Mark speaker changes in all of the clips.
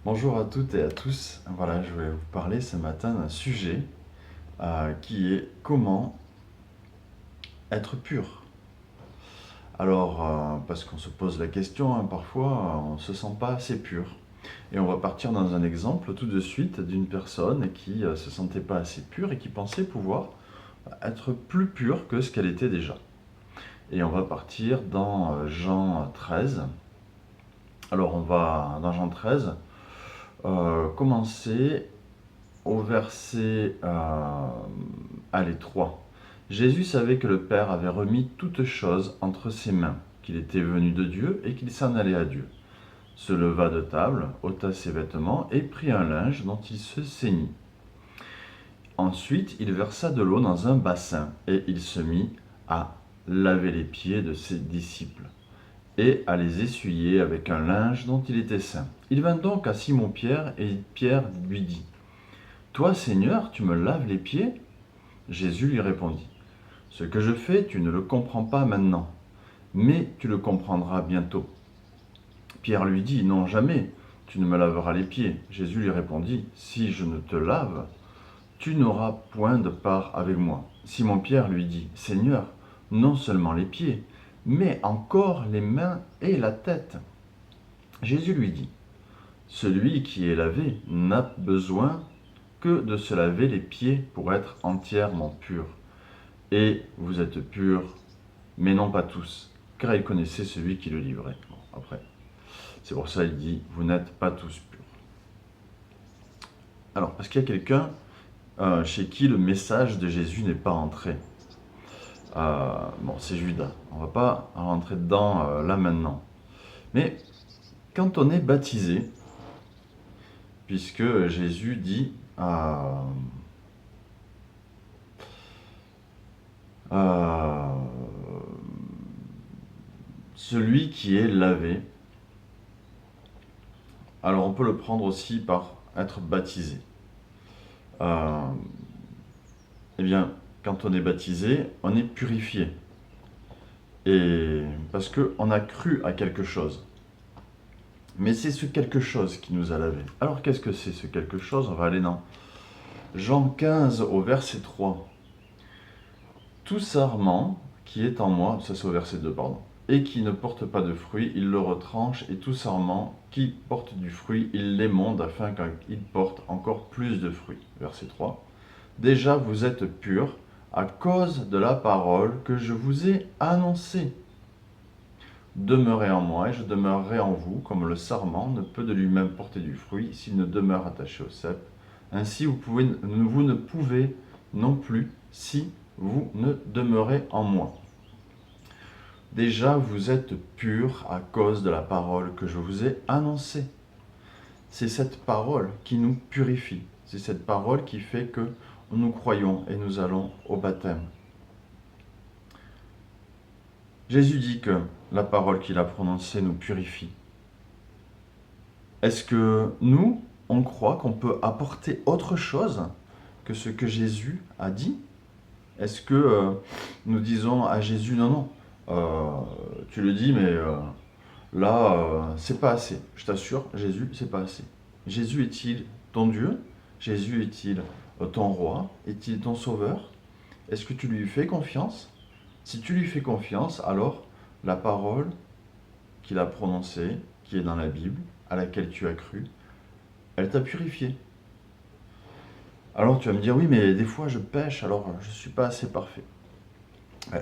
Speaker 1: Bonjour à toutes et à tous. Voilà, je vais vous parler ce matin d'un sujet qui est comment être pur. Alors, parce qu'on se pose la question, hein, parfois on ne se sent pas assez pur. Et on va partir dans un exemple tout de suite d'une personne qui ne se sentait pas assez pure et qui pensait pouvoir être plus pure que ce qu'elle était déjà. Et on va partir dans Jean 13. Alors on va dans Jean 13 commencer au verset allez, 3. Jésus savait que le Père avait remis toutes choses entre ses mains, qu'il était venu de Dieu et qu'il s'en allait à Dieu. Se leva de table, ôta ses vêtements et prit un linge dont il se ceignit. Ensuite, il versa de l'eau dans un bassin et il se mit à laver les pieds de ses disciples et à les essuyer avec un linge dont il était saint. Il vint donc à Simon-Pierre et Pierre lui dit : Toi, Seigneur, tu me laves les pieds ? Jésus lui répondit : Ce que je fais, tu ne le comprends pas maintenant, mais tu le comprendras bientôt. Pierre lui dit : Non, jamais, tu ne me laveras les pieds. Jésus lui répondit : Si je ne te lave, tu n'auras point de part avec moi. Simon-Pierre lui dit : Seigneur, non seulement les pieds, mais encore les mains et la tête. Jésus lui dit : Celui qui est lavé n'a besoin que de se laver les pieds pour être entièrement pur. Et vous êtes purs, mais non pas tous, car il connaissait celui qui le livrait. Bon, après, c'est pour ça qu'il dit, vous n'êtes pas tous purs. Alors, parce qu'il y a quelqu'un chez qui le message de Jésus n'est pas entré. Bon, c'est Judas. On ne va pas rentrer dedans là maintenant. Mais quand on est baptisé, puisque Jésus dit celui qui est lavé, alors on peut le prendre aussi par être baptisé. Eh bien, quand on est baptisé, on est purifié. Et parce qu'on a cru à quelque chose. Mais c'est ce quelque chose qui nous a lavé. Alors qu'est-ce que c'est ce quelque chose ? On va aller dans Jean 15 au verset 3. Tout sarment qui est en moi, ça c'est au verset 2, pardon, et qui ne porte pas de fruit, il le retranche, et tout sarment qui porte du fruit, il l'émonde afin qu'il porte encore plus de fruits. Verset 3. Déjà vous êtes purs à cause de la parole que je vous ai annoncée. Demeurez en moi et je demeurerai en vous, comme le sarment ne peut de lui-même porter du fruit s'il ne demeure attaché au cep. Ainsi vous ne pouvez non plus si vous ne demeurez en moi. Déjà vous êtes purs à cause de la parole que je vous ai annoncée. C'est cette parole qui nous purifie. C'est cette parole qui fait que nous croyons et nous allons au baptême. Jésus dit que la parole qu'il a prononcée nous purifie. Est-ce que nous, on croit qu'on peut apporter autre chose que ce que Jésus a dit ? Est-ce que nous disons à Jésus, non, tu le dis, mais là, c'est pas assez. Je t'assure, Jésus, c'est pas assez. Jésus est-il ton Dieu ? Jésus est-il ton roi ? Est-il ton sauveur ? Est-ce que tu lui fais confiance ? Si tu lui fais confiance, alors la parole qu'il a prononcée, qui est dans la Bible, à laquelle tu as cru, elle t'a purifié. Alors tu vas me dire, oui, mais des fois je pêche, alors je ne suis pas assez parfait.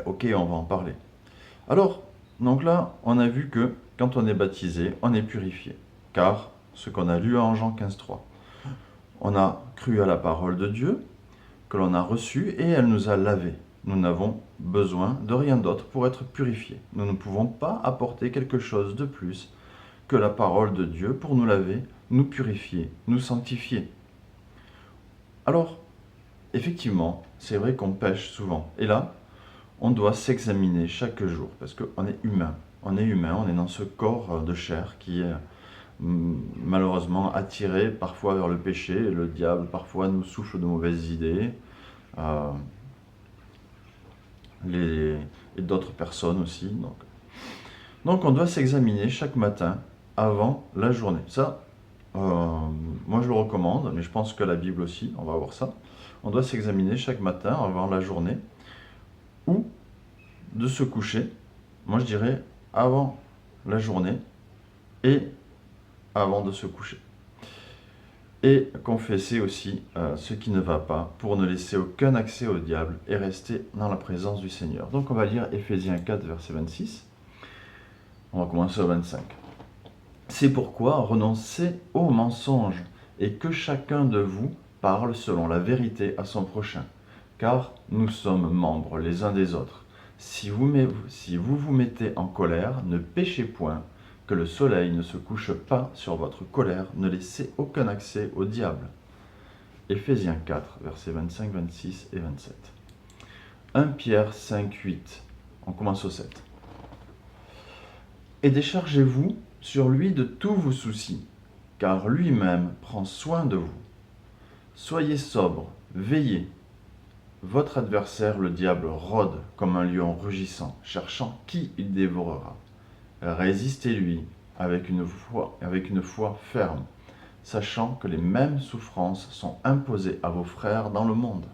Speaker 1: Ok, on va en parler. Alors, donc là, on a vu que quand on est baptisé, on est purifié. Car, ce qu'on a lu en Jean 15,3, on a cru à la parole de Dieu, que l'on a reçue, et elle nous a lavés. Nous n'avons besoin de rien d'autre pour être purifiés. Nous ne pouvons pas apporter quelque chose de plus que la parole de Dieu pour nous laver, nous purifier, nous sanctifier. Alors, effectivement, c'est vrai qu'on pêche souvent. Et là, on doit s'examiner chaque jour, parce qu'on est humain. On est humain, on est dans ce corps de chair qui est malheureusement attiré parfois vers le péché. Le diable parfois nous souffle de mauvaises idées. Et d'autres personnes aussi. Donc on doit s'examiner chaque matin avant la journée. Ça, moi je le recommande, mais je pense que la Bible aussi, on va voir ça. On doit s'examiner chaque matin avant la journée, ou de se coucher, moi je dirais avant la journée et avant de se coucher. Et confesser aussi ce qui ne va pas pour ne laisser aucun accès au diable et rester dans la présence du Seigneur. Donc on va lire Éphésiens 4, verset 26. On va commencer au 25. C'est pourquoi renoncez aux mensonges et que chacun de vous parle selon la vérité à son prochain, car nous sommes membres les uns des autres. Si vous vous mettez en colère, ne péchez point, que le soleil ne se couche pas sur votre colère, ne laissez aucun accès au diable. Éphésiens 4, versets 25, 26 et 27. 1 Pierre 5, 8. On commence au 7. Et déchargez-vous sur lui de tous vos soucis, car lui-même prend soin de vous. Soyez sobres, veillez. Votre adversaire, le diable, rôde comme un lion rugissant, cherchant qui il dévorera. Résistez-lui avec une foi ferme, sachant que les mêmes souffrances sont imposées à vos frères dans le monde.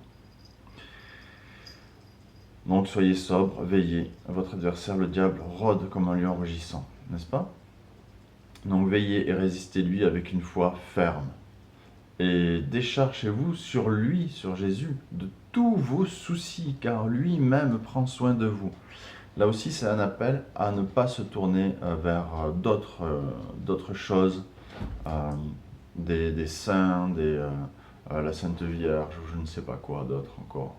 Speaker 1: Donc soyez sobres, veillez. Votre adversaire, le diable, rôde comme un lion rugissant, n'est-ce pas? Donc veillez et résistez-lui avec une foi ferme. Et déchargez-vous sur lui, sur Jésus, de tous vos soucis, car lui-même prend soin de vous. Là aussi, c'est un appel à ne pas se tourner vers d'autres choses, des saints, la Sainte Vierge, ou je ne sais pas quoi d'autre encore.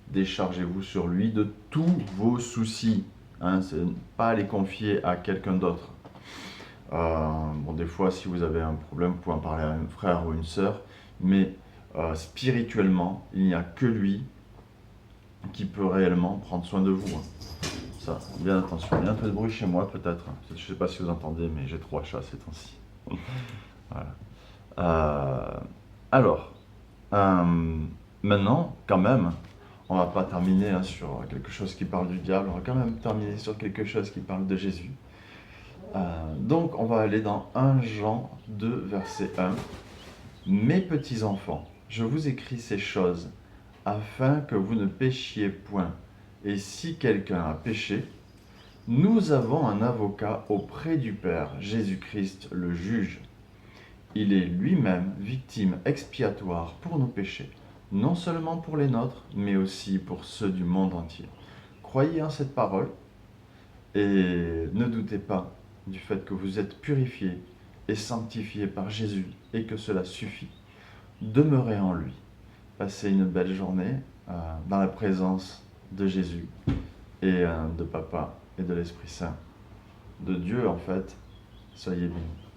Speaker 1: Déchargez-vous sur lui de tous vos soucis. C'est pas les confier à quelqu'un d'autre. Des fois, si vous avez un problème, vous pouvez en parler à un frère ou une sœur, mais spirituellement, il n'y a que lui qui peut réellement prendre soin de vous. Ça, bien attention. Il y a un peu de bruit chez moi, peut-être. Je ne sais pas si vous entendez, mais j'ai 3 chats ces temps-ci. Voilà. Alors, maintenant, quand même, on va pas terminer sur quelque chose qui parle du diable, on va quand même terminer sur quelque chose qui parle de Jésus. Donc, on va aller dans 1 Jean 2, verset 1. Mes petits enfants, je vous écris ces choses afin que vous ne péchiez point. Et si quelqu'un a péché, nous avons un avocat auprès du Père, Jésus-Christ le juge. Il est lui-même victime expiatoire pour nos péchés, non seulement pour les nôtres, mais aussi pour ceux du monde entier. Croyez en cette parole et ne doutez pas du fait que vous êtes purifiés et sanctifiés par Jésus et que cela suffit. Demeurez en lui. Passez une belle journée dans la présence de Jésus et de Papa et de l'Esprit Saint. De Dieu en fait. Soyez bénis.